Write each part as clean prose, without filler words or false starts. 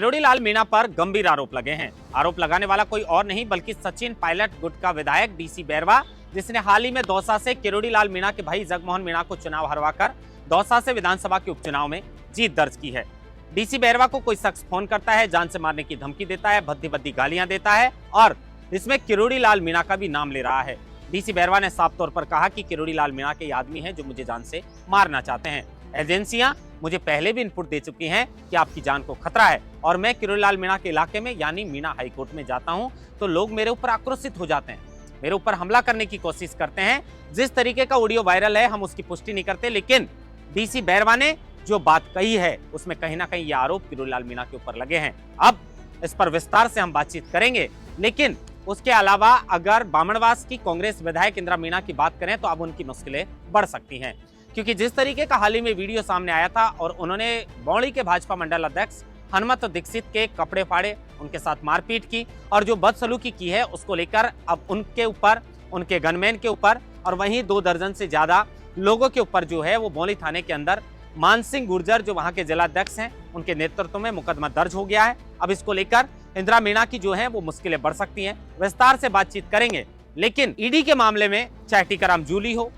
किरोड़ी लाल मीणा पर गंभीर आरोप लगे हैं। आरोप लगाने वाला कोई और नहीं बल्कि सचिन पायलट गुट का विधायक डीसी बैरवा, जिसने हाल ही में दौसा से किरोड़ी लाल मीणा के भाई जगमोहन मीणा को चुनाव हरवाकर दौसा से विधानसभा के उपचुनाव में जीत दर्ज की है। डीसी बैरवा को कोई शख्स फोन करता है, जान से मारने की धमकी देता है, भद्दी भद्दी गालियां देता है और इसमें किरोड़ी लाल मीणा का भी नाम ले रहा है। डीसी बैरवा ने साफ तौर पर कहा कि किरोड़ी लाल मीणा के आदमी हैं जो मुझे जान से मारना चाहते हैं। एजेंसियां मुझे पहले भी इनपुट दे चुकी हैं कि आपकी जान को खतरा है और मैं किरोड़ी लाल मीणा के इलाके में यानी मीणा हाईकोर्ट में जाता हूं तो लोग मेरे ऊपर आक्रोशित हो जाते हैं, मेरे ऊपर हमला करने की कोशिश करते हैं। जिस तरीके का ऑडियो वायरल है हम उसकी पुष्टि नहीं करते, लेकिन डीसी बैरवा ने जो बात कही है उसमें कहीं ना कहीं ये आरोप किरोड़ी लाल मीणा के ऊपर लगे हैं। अब इस पर विस्तार से हम बातचीत करेंगे, लेकिन उसके अलावा अगर बामणवास की कांग्रेस विधायक इंदिरा मीणा की बात करें तो अब उनकी मुश्किलें बढ़ सकती हैं, क्योंकि जिस तरीके का हाल ही में वीडियो सामने आया था और उन्होंने बौड़ी के भाजपा मंडल अध्यक्ष हनुमत दीक्षित के कपड़े फाड़े, उनके साथ मारपीट की और जो बदसलूकी की है उसको लेकर अब उनके ऊपर, उनके गनमैन के ऊपर और वहीं 2 दर्जन से ज्यादा लोगों के ऊपर जो है वो बौड़ी थाने के अंदर मान सिंह गुर्जर जो वहां के जिलाध्यक्ष हैं उनके नेतृत्व में मुकदमा दर्ज हो गया है। अब इसको लेकर इंदिरा मीणा की जो है वो मुश्किलें बढ़ सकती हैं। विस्तार से बातचीत करेंगे, लेकिन ईडी के मामले में चाहे टीकाराम जूली हो,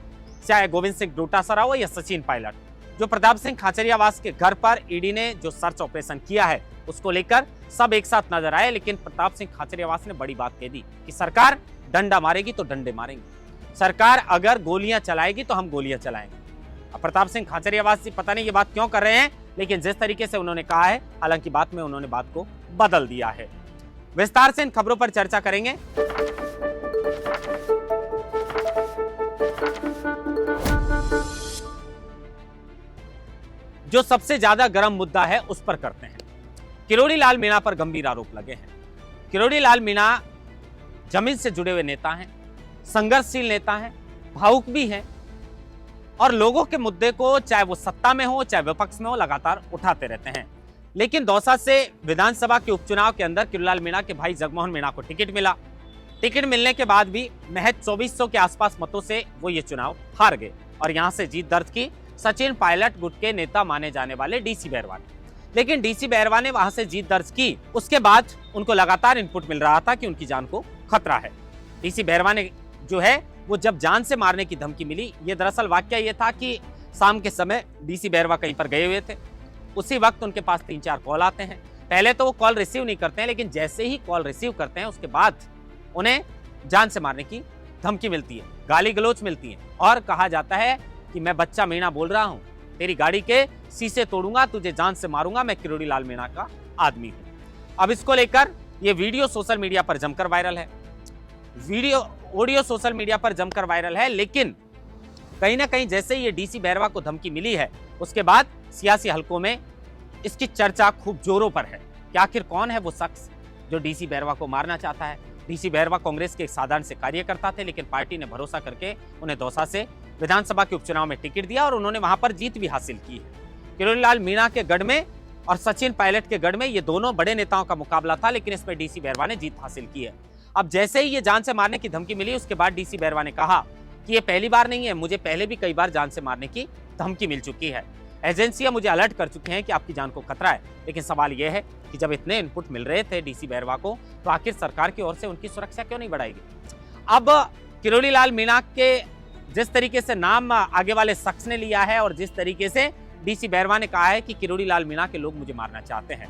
चाहे गोविंद सिंह डोटासरा हो या सचिन पायलट, जो प्रताप सिंह खाचरियावास के घर पर ईडी ने जो सर्च ऑपरेशन किया है उसको लेकर सब एक साथ नजर आए, लेकिन प्रताप सिंह खाचरियावास ने बड़ी बात कह दी कि सरकार डंडा मारेगी तो डंडे मारेंगे, सरकार अगर गोलियां चलाएगी तो हम गोलियां चलाएंगे। अब प्रताप सिंह खाचरियावास जी पता नहीं ये बात क्यों कर रहे हैं, लेकिन जिस तरीके से उन्होंने कहा है, हालांकि बात में उन्होंने बात को बदल दिया है। विस्तार से इन खबरों पर चर्चा करेंगे। जो सबसे ज्यादा गर्म मुद्दा है उस पर करते हैं। किरोड़ी लाल मीणा पर गंभीर आरोप लगे हैं। किरोड़ी लाल मीणा जमीन से जुड़े हुए नेता हैं, संघर्षशील नेता हैं, भावुक भी हैं और लोगों के मुद्दे को चाहे वो सत्ता में हो चाहे विपक्ष में हो लगातार उठाते रहते हैं। लेकिन दौसा से विधानसभा के उपचुनाव के अंदर किरोड़ी लाल मीणा के भाई जगमोहन मीणा को टिकट मिला। टिकट मिलने के बाद भी महज 2400 के आसपास मतों से वो ये चुनाव हार गए और यहां से जीत दर्ज की सचिन पायलट गुट के नेता माने जाने वाले डीसी बैरवा ने। लेकिन डीसी बैरवा ने वहां से जीत दर्ज की, उसके बाद उनको लगातार इनपुट मिल रहा था कि उनकी जान को खतरा है। डीसी बैरवा ने जो है वो जब जान से मारने की धमकी मिली, ये दरअसल वाकया ये था कि शाम के समय डीसी बैरवा कहीं पर गए हुए थे, उसी वक्त उनके पास 3-4 कॉल आते हैं। पहले तो वो कॉल रिसीव नहीं करते हैं, लेकिन जैसे ही कॉल रिसीव करते हैं उसके बाद उन्हें जान से मारने की धमकी मिलती है, गाली गलौज मिलती है और कहा जाता है कि मैं बच्चा मीणा बोल रहा हूं, तेरी गाड़ी के शीशे तोड़ूंगा, तुझे जान से मारूंगा, मैं किरोड़ी लाल मीणा का आदमी हूं। अब इसको लेकर यह वीडियो सोशल मीडिया पर जमकर वायरल है, ऑडियो सोशल मीडिया पर जमकर वायरल है। लेकिन कहीं ना कहीं जैसे ये डीसी बैरवा को धमकी मिली है उसके बाद सियासी हलकों में इसकी चर्चा खूब जोरों पर है कि आखिर कौन है वो शख्स जो डीसी बैरवा को मारना चाहता है। डीसी बैरवा कांग्रेस के एक साधारण से कार्यकर्ता थे, लेकिन पार्टी ने भरोसा करके उन्हें दौसा से विधानसभा के उपचुनाव में टिकट दिया और उन्होंने वहां पर जीत भी हासिल की है। किरोड़ी लाल मीणा के गढ़ में और सचिन पायलट के गढ़ में ये दोनों बड़े नेताओं का मुकाबला था, लेकिन इसमें डीसी बैरवा ने जीत हासिल की है। अब जैसे ही ये जान से मारने की धमकी मिली उसके बाद डीसी बैरवा ने कहा कि ये पहली बार नहीं है, मुझे पहले भी कई बार जान से मारने की धमकी मिल चुकी है, एजेंसियां मुझे अलर्ट कर चुकी हैं कि आपकी जान को खतरा है। लेकिन सवाल यह है कि जब इतने इनपुट मिल रहे थे डीसी बैरवा को तो आखिर सरकार की ओर से उनकी सुरक्षा क्यों नहीं बढ़ाएगी। अब किरोड़ी लाल मीणा के जिस तरीके से नाम आगे वाले शख्स ने लिया है और जिस तरीके से डीसी बैरवा ने कहा है कि किरोड़ी लाल मीणा के लोग मुझे मारना चाहते हैं,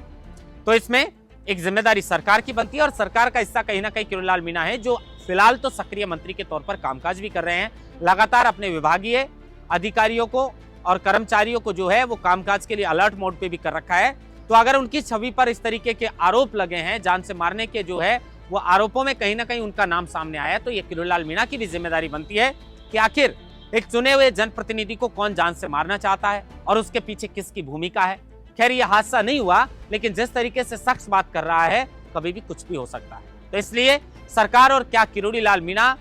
तो इसमें एक जिम्मेदारी सरकार की बनती है और सरकार का हिस्सा कहीं ना कहीं किरोड़ी लाल मीणा है, जो फिलहाल तो सक्रिय मंत्री के तौर पर कामकाज भी कर रहे हैं, लगातार अपने विभागीय अधिकारियों को और कर्मचारियों को जो है वो कामकाज के लिए अलर्ट मोड पे भी कर रखा है। तो अगर उनकी छवि पर इस तरीके के आरोप लगे हैं, जान से मारने के जो है वो आरोपों में कहीं ना कहीं उनका नाम सामने आया, तो ये किरोड़ी लाल मीणा की भी जिम्मेदारी बनती है कि आखिर एक चुने हुए जनप्रतिनिधि को कौन जान से मारना चाहता है और उसके पीछे किसकी भूमिका है। खैर ये हादसा नहीं हुआ, लेकिन जिस तरीके से शख्स बात कर रहा है कभी भी कुछ भी हो सकता है। तो इसलिए सरकार और क्या किरोड़ी लाल मीणा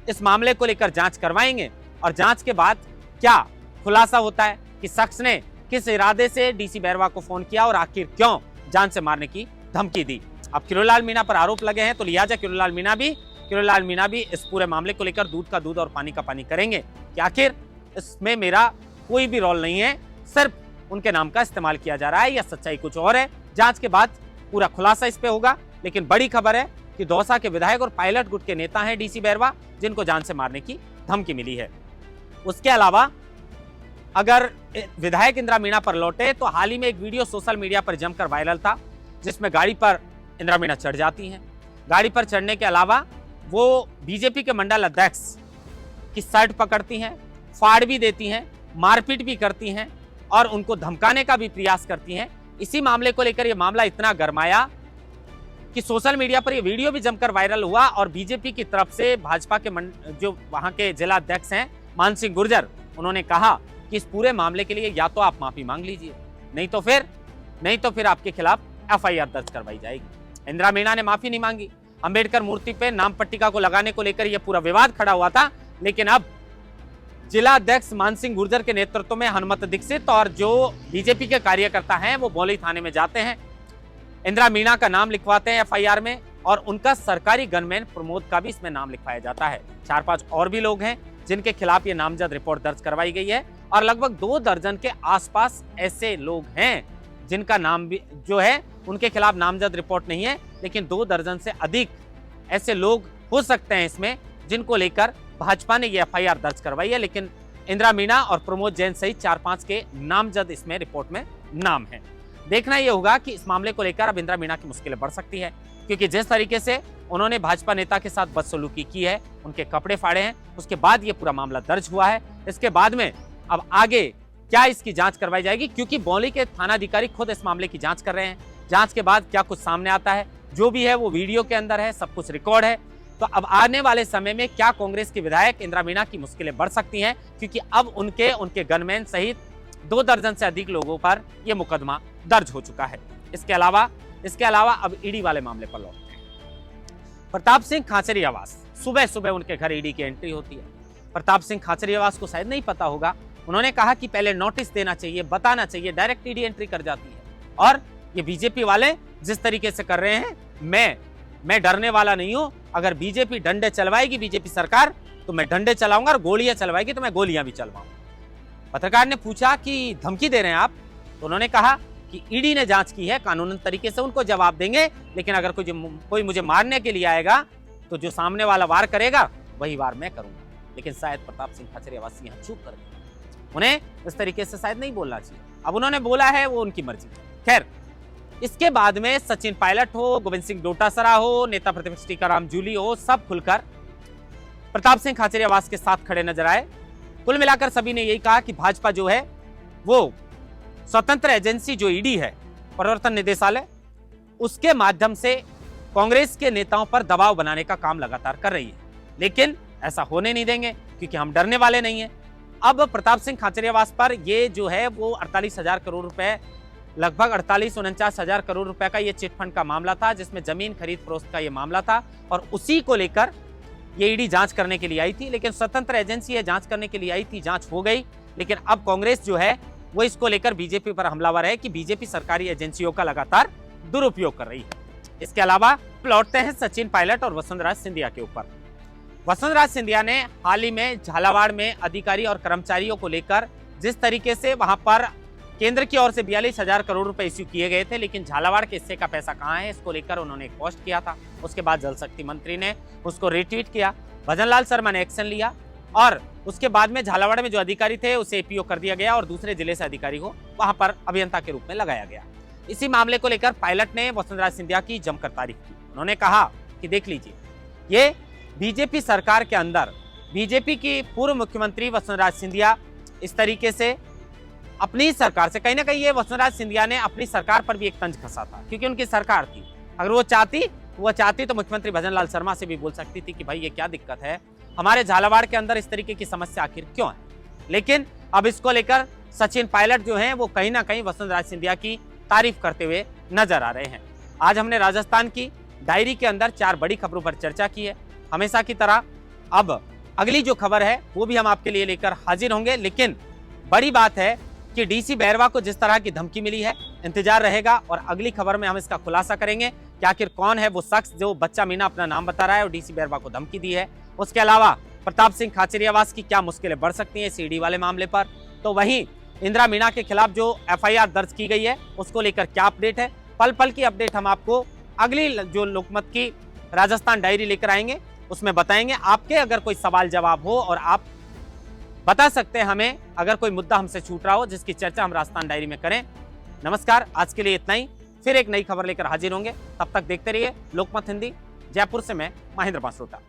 इस मामले को लेकर जांच करवाएंगे और जांच के बाद क्या खुलासा होता है कि शख्स ने किस इरादे से डीसी बैरवा को फोन किया और आखिर क्यों जान से मारने की धमकी दी। अब किरोड़ी लाल मीणा पर आरोप लगे हैं तो लिहाजा किरोड़ी लाल मीणा भी इस पूरे मामले को लेकर दूध का दूध और पानी का पानी करेंगे कि आखिर इसमें मेरा कोई भी रोल नहीं है, सिर्फ उनके नाम का इस्तेमाल किया जा रहा है या सच्चाई कुछ और है। जांच के बाद पूरा खुलासा इस पे होगा। लेकिन बड़ी खबर है कि दौसा के विधायक और पायलट गुट के नेता हैं डीसी बैरवा, जिनको जान से मारने की धमकी मिली है। उसके अलावा अगर विधायक इंदिरा मीणा पर लौटे तो हाल ही में एक वीडियो सोशल मीडिया पर जमकर वायरल था, जिसमें गाड़ी पर इंदिरा मीणा चढ़ जाती हैं। गाड़ी पर चढ़ने के अलावा वो बीजेपी के मंडल अध्यक्ष की शर्ट पकड़ती हैं, फाड़ भी देती हैं, मारपीट भी करती हैं और उनको धमकाने का भी प्रयास करती हैं। इसी मामले को लेकर यह मामला इतना गरमाया कि सोशल मीडिया पर यह वीडियो भी जमकर वायरल हुआ और बीजेपी की तरफ से भाजपा के जो वहां के जिला अध्यक्ष हैं मान सिंह गुर्जर, उन्होंने कहा कि इस पूरे मामले के लिए या तो आप माफी मांग लीजिए, नहीं तो फिर आपके खिलाफ एफआईआर दर्ज करवाई जाएगी। इंदिरा मीणा ने माफी नहीं मांगी। अंबेडकर मूर्ति पे नाम पट्टिका को लगाने को लेकर यह पूरा विवाद खड़ा हुआ था, लेकिन अब जिला अध्यक्ष मान सिंह गुर्जर के नेतृत्व में हनुमत दीक्षित और जो बीजेपी के कार्यकर्ता हैं वो बौली थाने में जाते हैं, इंदिरा मीणा का नाम लिखवाते हैं एफआईआर में और उनका सरकारी गनमैन प्रमोद का भी इसमें नाम लिखवाया जाता है। 4-5 और भी लोग हैं जिनके खिलाफ ये नामजद रिपोर्ट दर्ज करवाई गई है और लगभग 2 दर्जन के आसपास ऐसे लोग हैं जिनका नाम भी जो है उनके खिलाफ नामजद रिपोर्ट नहीं है, लेकिन 2 दर्जन से अधिक ऐसे लोग हो सकते हैं इसमें जिनको लेकर भाजपा ने ये एफआईआर दर्ज करवाई है। लेकिन इंदिरा मीणा और प्रमोद जैन सहित 4-5 के नामजद इसमें रिपोर्ट में नाम है। देखना यह होगा कि इस मामले को लेकर अब इंदिरा मीणा की मुश्किलें बढ़ सकती है, क्योंकि जिस तरीके से उन्होंने भाजपा नेता के साथ बदसलूकी की है, उनके कपड़े फाड़े हैं, उसके बाद ये पूरा मामला दर्ज हुआ है। इसके बाद में अब आगे क्या इसकी जांच करवाई जाएगी, क्योंकि बौली के थानाधिकारी खुद इस मामले की जांच कर रहे हैं। जांच के बाद क्या कुछ सामने आता है, जो भी है वो वीडियो के अंदर है, सब कुछ रिकॉर्ड है। तो अब आने वाले समय में क्या कांग्रेस के विधायक इंदिरा मीणा की मुश्किलें बढ़ सकती हैं, क्योंकि अब उनके गनमैन सहित 2 दर्जन से अधिक लोगों पर यह मुकदमा दर्ज हो चुका है। इसके अलावा अब ईडी वाले मामले पर लौटते हैं। प्रताप सिंह खाचरियावास, सुबह सुबह उनके घर ईडी की एंट्री होती है। प्रताप सिंह खाचरियावास को शायद नहीं पता होगा, उन्होंने कहा कि पहले नोटिस देना चाहिए, बताना चाहिए, डायरेक्ट ईडी एंट्री कर जाती है। और ये बीजेपी वाले जिस तरीके से कर रहे हैं, मैं डरने वाला नहीं हूं। अगर बीजेपी डंडे चलवाएगी, बीजेपी सरकार, तो मैं डंडे चलाऊंगा और गोलियां चलवाएगी तो मैं गोलियां भी चलवाऊंगा। पत्रकार ने पूछा कि धमकी दे रहे हैं आप, तो उन्होंने कहा कि ईडी ने जांच की है, कानूनन तरीके से उनको जवाब देंगे, लेकिन अगर कोई मुझे मारने के लिए आएगा तो जो सामने वाला वार करेगा वही वार मैं करूंगा। लेकिन शायद प्रताप सिंह खाचरियावास यहाँ चुप कर गए, उन्हें इस तरीके से शायद नहीं बोलना चाहिए। अब उन्होंने बोला है, वो उनकी मर्जी। खैर, इसके बाद में सचिन पायलट हो, गोविंद सिंह डोटासरा हो, नेता प्रतिपक्ष टीकाराम जूली हो, सब खुलकर प्रताप सिंह खाचरियावास के साथ खड़े नजर आए। कुल मिलाकर सभी ने यही कहा कि भाजपा जो है वो स्वतंत्र एजेंसी जो ईडी है, प्रवर्तन निदेशालय, उसके माध्यम से कांग्रेस के नेताओं पर दबाव बनाने का काम लगातार कर रही है। लेकिन ऐसा होने नहीं देंगे, क्योंकि हम डरने वाले नहीं है। अब प्रताप सिंह खाचरियावास पर ये जो है वो 48,000 करोड़ रुपए, लगभग 48-49 हजार करोड़ रुपए का ये चिटफंड का मामला था, जिसमें जमीन खरीद फरोख्त का ये मामला था और उसी को लेकर ये ईडी जांच करने के लिए आई थी। लेकिन स्वतंत्र एजेंसी है, जांच करने के लिए आई थी, जांच हो गई। लेकिन अब कांग्रेस जो है वो इसको लेकर बीजेपी पर हमलावर है कि बीजेपी सरकारी एजेंसियों का लगातार दुरुपयोग कर रही है। इसके अलावा लौटते हैं सचिन पायलट और वसुंधरा सिंधिया के ऊपर। वसुंधरा सिंधिया ने हाल ही में झालावाड़ में अधिकारी और कर्मचारियों को लेकर जिस तरीके से वहां पर केंद्र की ओर से 42,000 करोड़ रुपए इश्यू किए गए थे, लेकिन झालावाड़ के हिस्से का पैसा कहां है, इसको लेकर उन्होंने एक पोस्ट किया था। उसके बाद जल शक्ति मंत्री ने उसको रिट्वीट किया, भजनलाल शर्मा ने एक्शन लिया और उसके बाद में झालावाड़ में जो अधिकारी थे उसे एपीओ कर दिया गया और दूसरे जिले से अधिकारी को वहां पर अभियंता के रूप में लगाया गया। इसी मामले को लेकर पायलट ने वसुंधरा सिंधिया की जमकर तारीफ की। उन्होंने कहा कि देख लीजिए, ये बीजेपी सरकार के अंदर बीजेपी की पूर्व मुख्यमंत्री वसुंधरा सिंधिया इस तरीके से अपनी सरकार से, कहीं ना कहीं ये वसुंधरा सिंधिया ने अपनी सरकार पर भी एक तंज कसा था, क्योंकि उनकी सरकार थी। अगर वो चाहती तो मुख्यमंत्री भजनलाल शर्मा से भी बोल सकती थी कि भाई ये क्या दिक्कत है, हमारे झालावाड़ के अंदर इस तरीके की समस्या आखिर क्यों है। लेकिन अब इसको लेकर सचिन पायलट जो हैं वो कहीं ना कहीं वसुंधरा सिंधिया की तारीफ करते हुए नजर आ रहे हैं। आज हमने राजस्थान की डायरी के अंदर 4 बड़ी खबरों पर चर्चा की है। हमेशा की तरह अब अगली जो खबर है वो भी हम आपके लिए लेकर हाजिर होंगे। लेकिन बड़ी बात है कि डीसी बैरवा को जिस तरह की धमकी मिली है, इंतजार रहेगा और अगली खबर में हम इसका खुलासा करेंगे कि आखिर कौन है वो शख्स जो बच्चा मीना अपना नाम बता रहा है और डीसी बैरवा को धमकी दी है। उसके अलावा प्रताप सिंह खाचरियावास की क्या मुश्किलें बढ़ सकती हैं सीडी वाले मामले पर, तो वहीं इंदिरा मीणा के खिलाफ जो एफआईआर दर्ज की गई है उसको लेकर क्या अपडेट है, पल पल की अपडेट हम आपको अगली जो लोकमत की राजस्थान डायरी लेकर आएंगे, उसमें बताएंगे। आपके अगर कोई सवाल जवाब हो और आप बता सकते हैं हमें, अगर कोई मुद्दा हमसे छूट रहा हो जिसकी चर्चा हम राजस्थान डायरी में करें। नमस्कार, आज के लिए इतना ही। फिर एक नई खबर लेकर हाजिर होंगे, तब तक देखते रहिए लोकमत हिंदी। जयपुर से मैं महेंद्र बांसरोटा।